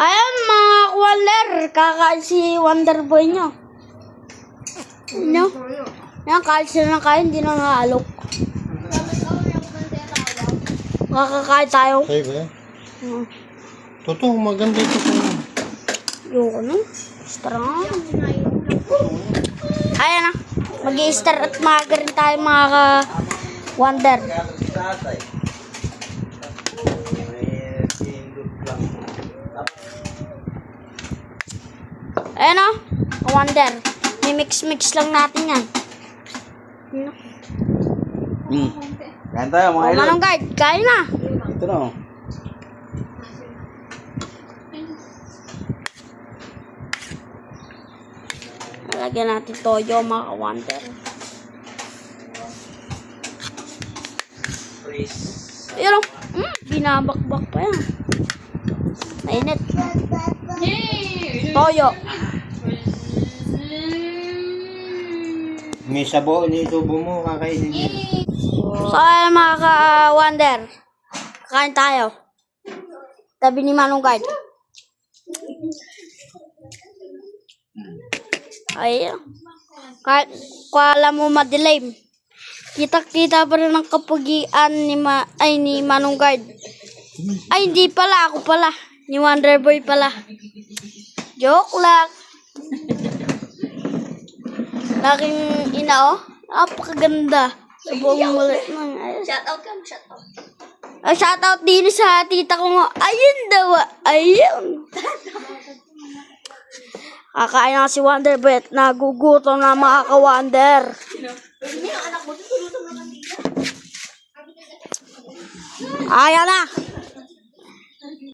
Ayan mga Wonder, kakain si Wonder Boy nyo. Ano? Yan, kain sila ng kain, hindi na naalok. Kakakain tayo. Sa'yo ba yan? Totoo, maganda ito po. Yung ano? Strong. Ayan na. Mag-i-star at maaga rin tayo mga Wonder. Ayan o. Wonder. May mix-mix lang natin yan. Kain tayo mga idol. Manong guard, kain na. Ito na oh. Lagyan natin toyo mga Wonder. Ayan o. Binabakbak pa yan. Mainit. Toyo. May sabo, isubo mo, kakainin mo. So ayan mga ka-Wonder. Kakain tayo. Tabi ni Manong Guard. Ayan. Kahit kala mo madilim. Kita-kita pa rin ang kapugian ni Manong Guard. Ay, hindi pala. Ako pala. Ni Wonder Boy pala. Joke lang. Laking ina, oh. Napakaganda. Sa buong mulit nun. Shoutout ka, shoutout. Shoutout din sa tita ko mo. Ayun daw, ayun. Kakain na si Wonder Boy at nagugutom na mga ka-Wonder. Ayan na.